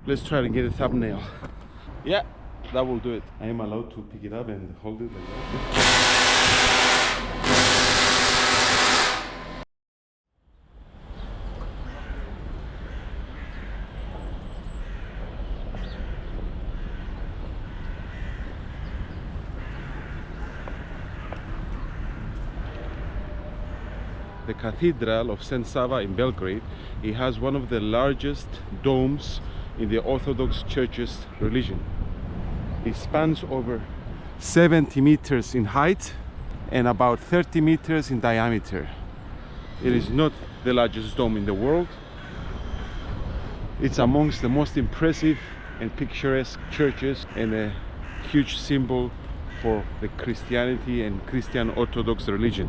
Let's try to get a thumbnail. Yeah, that will do it. I am allowed to pick it up and hold it like that. The Cathedral of Saint Sava in Belgrade, it has one of the largest domes in the Orthodox Church's religion. It spans over 70 meters in height and about 30 meters in diameter. It is not the largest dome in the world. It's amongst the most impressive and picturesque churches and a huge symbol for the Christianity and Christian Orthodox religion.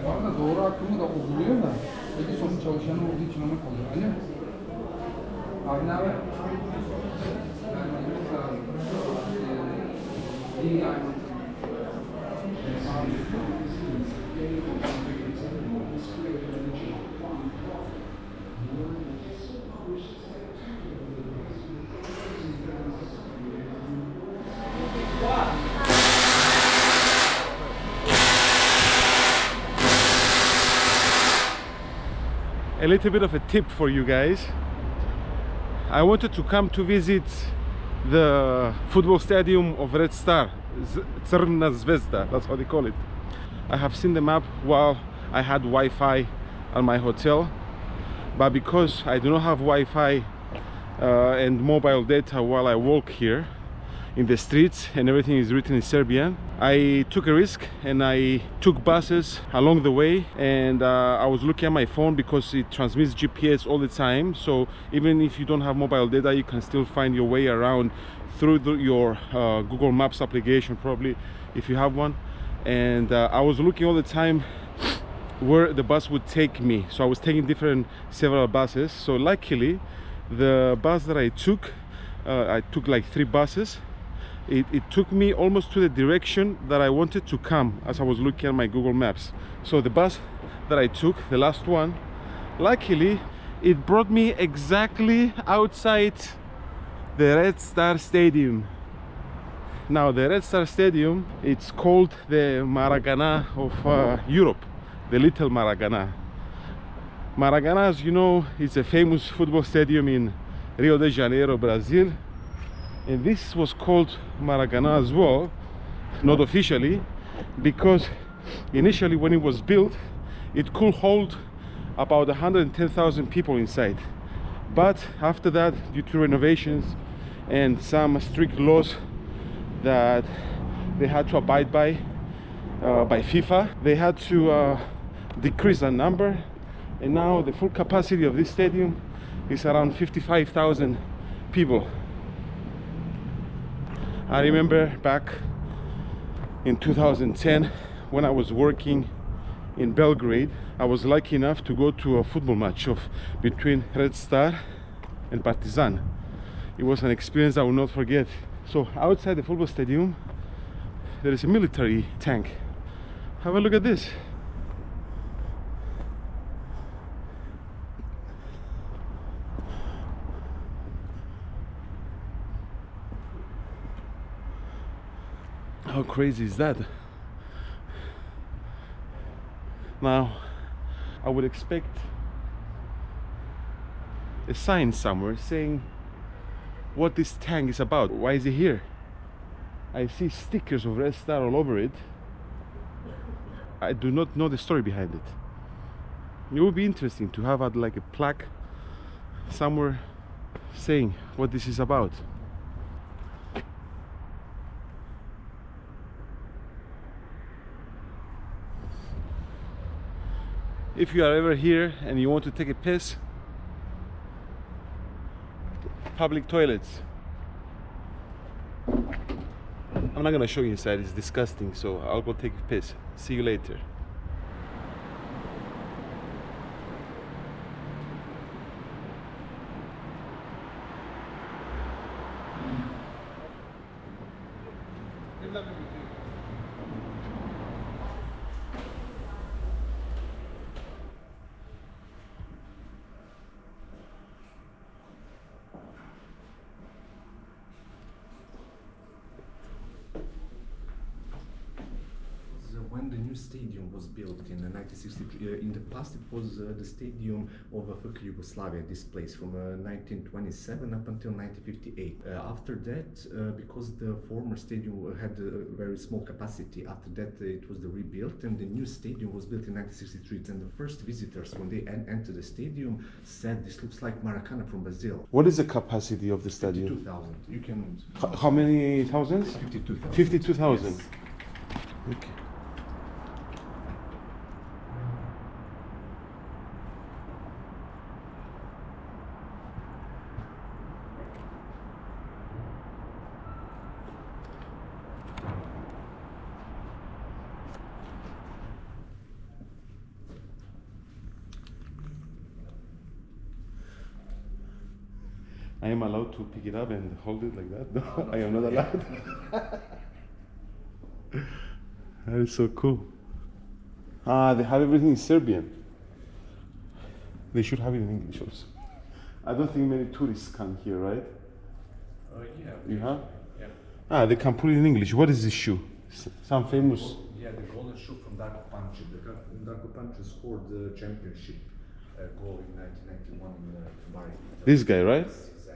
Bu arada doğru hakkımı da uyguluyor da Edison'un çalışanı olduğu için ona kalıyor. Anne? Abi ne haber? A little bit of a tip for you guys. I wanted to come to visit the football stadium of Red Star, Crvena Zvezda, that's how they call it. I have seen the map while I had Wi-Fi at my hotel, but because I do not have Wi-Fi and mobile data while I walk here in the streets and everything is written in Serbian, I took a risk and I took buses along the way, and I was looking at my phone because it transmits GPS all the time, so even if you don't have mobile data you can still find your way around through your Google Maps application, probably if you have one. And I was looking all the time where the bus would take me. So I was taking several buses. So luckily, the bus that I took like 3 buses. It took me almost to the direction that I wanted to come as I was looking at my Google Maps. So the bus that I took, the last one, luckily it brought me exactly outside the Red Star Stadium. Now the Red Star Stadium, it's called the Maracana of Europe, the Little Maracana. Maracana, as you know, is a famous football stadium in Rio de Janeiro, Brazil. And this was called Maracana as well, not officially, because initially when it was built, it could hold about 110,000 people inside. But after that, due to renovations and some strict laws that they had to abide by FIFA, they had to decrease that number. And now the full capacity of this stadium is around 55,000 people. I remember back in 2010 when I was working in Belgrade, I was lucky enough to go to a football match between Red Star and Partizan. It was an experience I will not forget. So outside the football stadium, there is a military tank. Have a look at this. How crazy is that? Now, I would expect a sign somewhere saying what this tank is about. Why is it here? I see stickers of Red Star all over it. I do not know the story behind it. It would be interesting to have like a plaque somewhere saying what this is about. If you are ever here and you want to take a piss, public toilets. I'm not gonna show you inside, it's disgusting, so I'll go take a piss. See you later. When the new stadium was built in 1963, in the past it was the stadium of Fuck Yugoslavia, this place, from 1927 up until 1958. After that, because the former stadium had a very small capacity, after that it was rebuilt and the new stadium was built in 1963. And the first visitors, when they entered the stadium, said this looks like Maracana from Brazil. What is the capacity of the stadium? 52,000. You can... How many thousands? 52,000. 52,000. Yes. Okay. I am allowed to pick it up and hold it like that? No, I am not allowed. That is so cool. Ah, they have everything in Serbian. They should have it in English also. I don't think many tourists come here, right? Yeah. You have? Yeah. Ah, they can put it in English. What is this shoe? Some famous... Yeah, the golden shoe from Darko Pančić. Darko Pančić scored the championship goal in 1991 in Bari. This guy, right? Yes, exactly.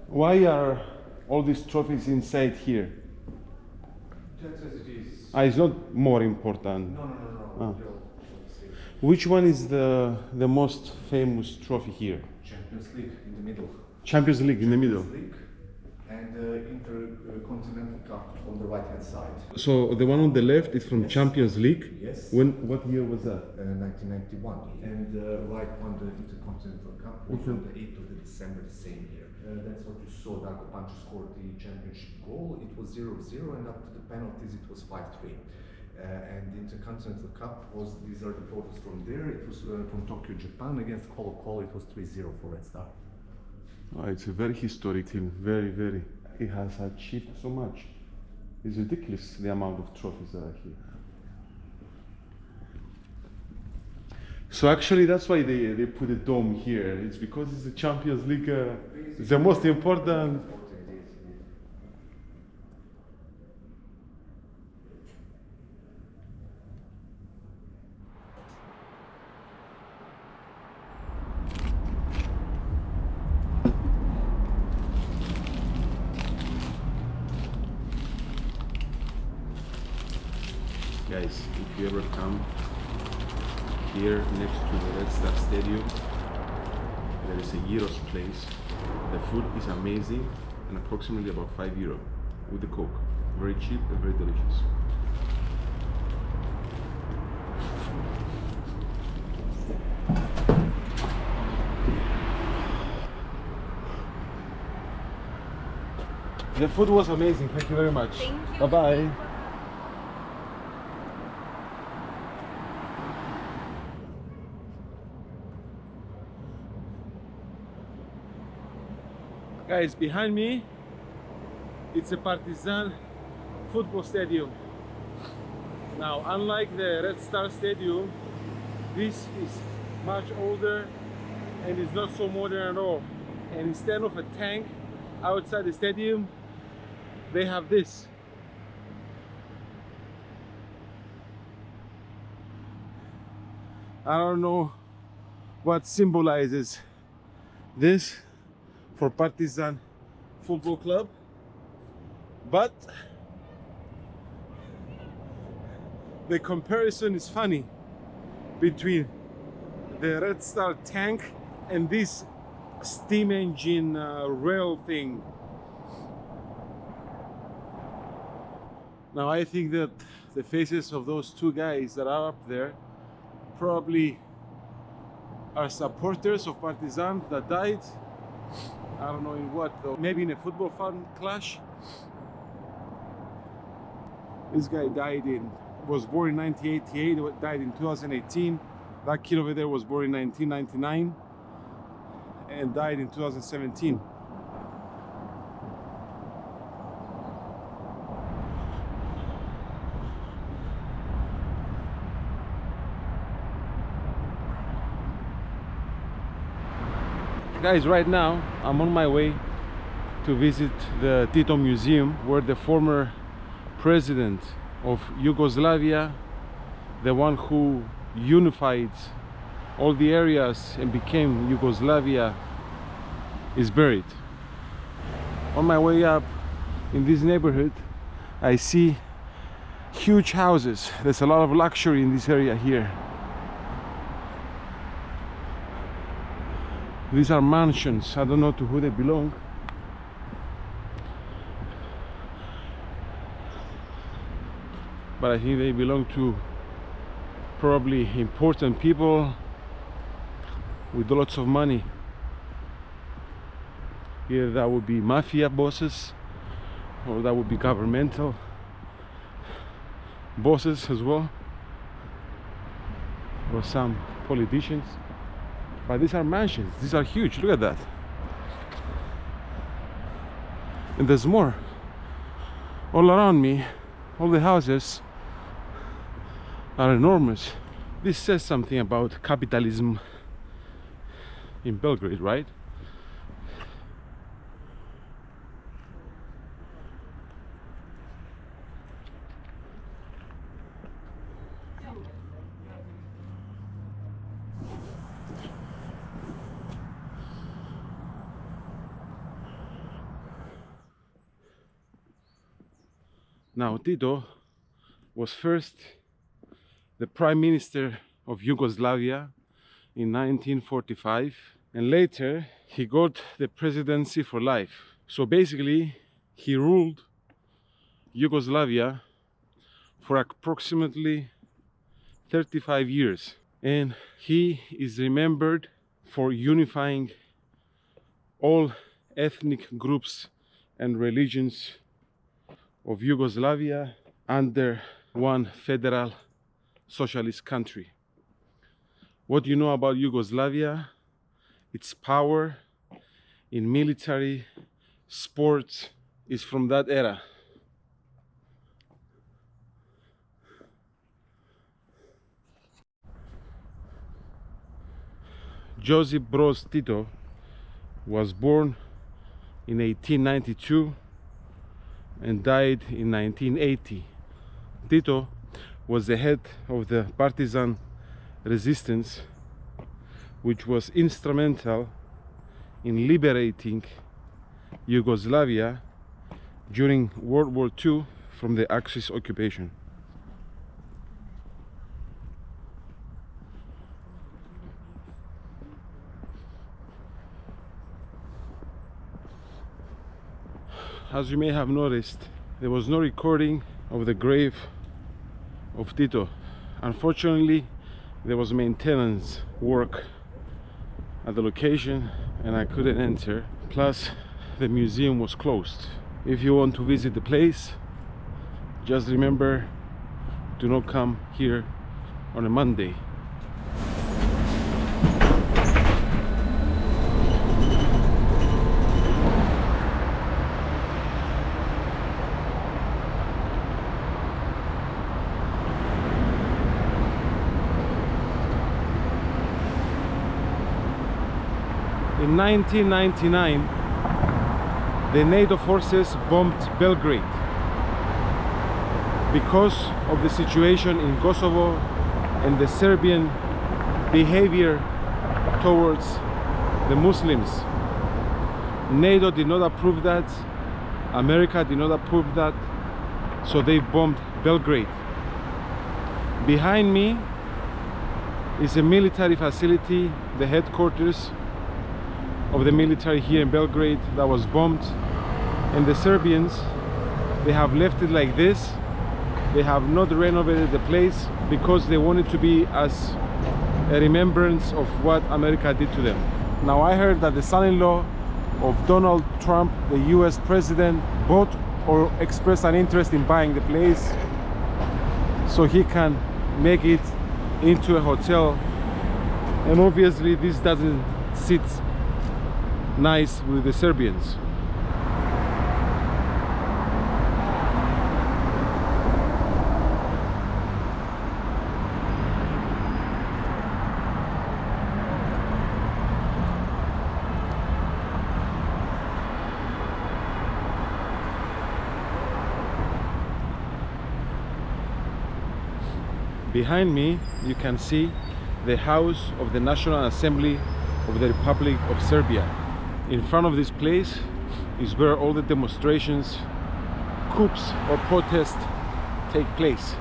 Why are all these trophies inside here? Just as it is. It's not more important. No. Ah. Which one is the most famous trophy here? Champions League in the middle. Champions League in the middle. Champions League and Intercontinental Cup on the right hand side. So the one on the left is from Yes. Champions League. Yes. What year was that? 1991. And the right one, the Intercontinental Cup, was on the 8th of December the same year. That's what you saw. Darko Pancho scored the championship goal. It was 0-0, and after the penalties, it was 5-3. And the Intercontinental Cup these are the photos from there. It was from Tokyo, Japan against Colo-Colo. It was 3-0 for Red Star. Oh, it's a very historic team. Very, very. It has achieved so much. It's ridiculous the amount of trophies that are here. So actually, that's why they put a dome here. It's because it's the Champions League. It's the most important. Guys, if you ever come here next to the Red Star Stadium, there is a gyros place. The food is amazing and approximately about €5 with the Coke. Very cheap and very delicious. The food was amazing. Thank you very much. Thank you. Bye-bye. Guys, behind me, it's a Partizan football stadium. Now, unlike the Red Star Stadium, this is much older and it's not so modern at all. And instead of a tank outside the stadium, they have this. I don't know what symbolizes this for Partizan Football Club, but the comparison is funny between the Red Star tank and this steam engine rail thing. Now I think that the faces of those two guys that are up there probably are supporters of Partizan that died. I don't know in what though. Maybe in a football fan clash. This guy was born in 1988, died in 2018. That kid over there was born in 1999 and died in 2017. Guys, right now I'm on my way to visit the Tito Museum, where the former president of Yugoslavia, the one who unified all the areas and became Yugoslavia, is buried. On my way up in this neighborhood, I see huge houses. There's a lot of luxury in this area here. These are mansions. I don't know to who they belong. But I think they belong to probably important people with lots of money. Either that would be mafia bosses or that would be governmental bosses as well, or some politicians. But these are mansions. These are huge. Look at that. And there's more all around me. All the houses are enormous. This says something about capitalism in Belgrade, right? Now, Tito was first the Prime Minister of Yugoslavia in 1945, and later he got the presidency for life. So basically, he ruled Yugoslavia for approximately 35 years, and he is remembered for unifying all ethnic groups and religions of Yugoslavia under one federal socialist country. What you know about Yugoslavia? Its power in military, sports is from that era. Josip Broz Tito was born in 1892 and died in 1980. Tito was the head of the Partizan resistance, which was instrumental in liberating Yugoslavia during World War II from the Axis occupation. As you may have noticed, there was no recording of the grave of Tito. Unfortunately, there was maintenance work at the location and I couldn't enter. Plus, the museum was closed. If you want to visit the place, just remember to not come here on a Monday. In 1999, the NATO forces bombed Belgrade because of the situation in Kosovo and the Serbian behavior towards the Muslims. NATO did not approve that, America did not approve that, so they bombed Belgrade. Behind me is a military facility, the headquarters of the military here in Belgrade, that was bombed, and the Serbians, they have left it like this. They have not renovated the place because they want it to be as a remembrance of what America did to them. Now, I heard that the son-in-law of Donald Trump, the US president, bought or expressed an interest in buying the place so he can make it into a hotel, and obviously this doesn't sit nice with the Serbians. Behind me you can see the house of the National Assembly of the Republic of Serbia. In front of this place is where all the demonstrations, coups or protests take place.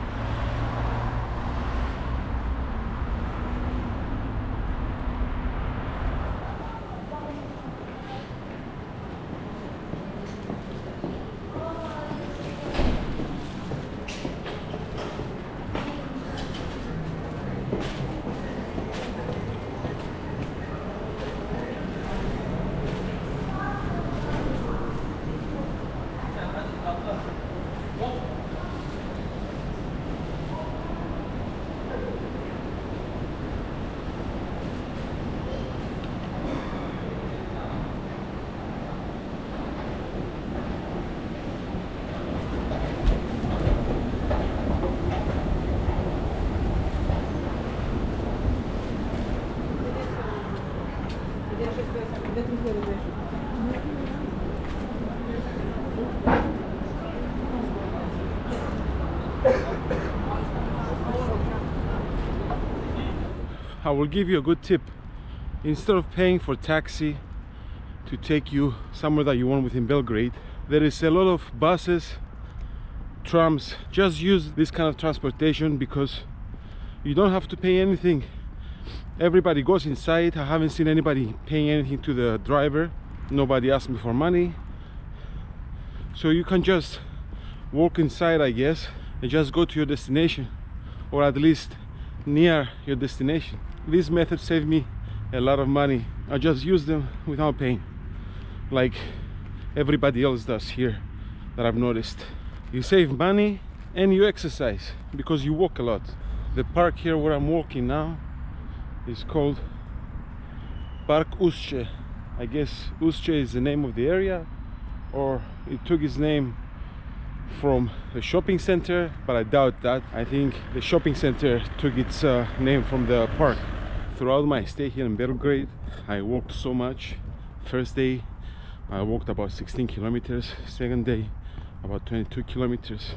I will give you a good tip. Instead of paying for taxi to take you somewhere that you want within Belgrade, there is a lot of buses trams. Just use this kind of transportation because you don't have to pay anything. Everybody goes inside. I haven't seen anybody paying anything to the driver. Nobody asked me for money. So you can just walk inside, I guess, and just go to your destination, or at least near your destination. This method saved me a lot of money. I just use them without paying, like everybody else does here that I've noticed. You save money and you exercise because you walk a lot. The park here where I'm walking now is called Park Usce. I guess Usce is the name of the area, or it took its name from a shopping center, but I doubt that. I think the shopping center took its name from the park. Throughout my stay here in Belgrade, I walked so much. First day I walked about 16 kilometers, second day about 22 kilometers.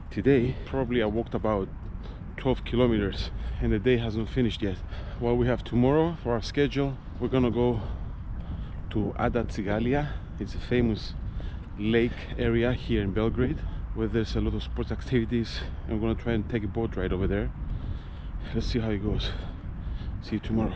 Today probably I walked about 12 kilometers, and the day hasn't finished yet. What we have tomorrow for our schedule, we're gonna go to Ada Cigalia. It's a famous lake area here in Belgrade where there's a lot of sports activities. I'm gonna try and take a boat ride over there. Let's see how it goes. See you tomorrow.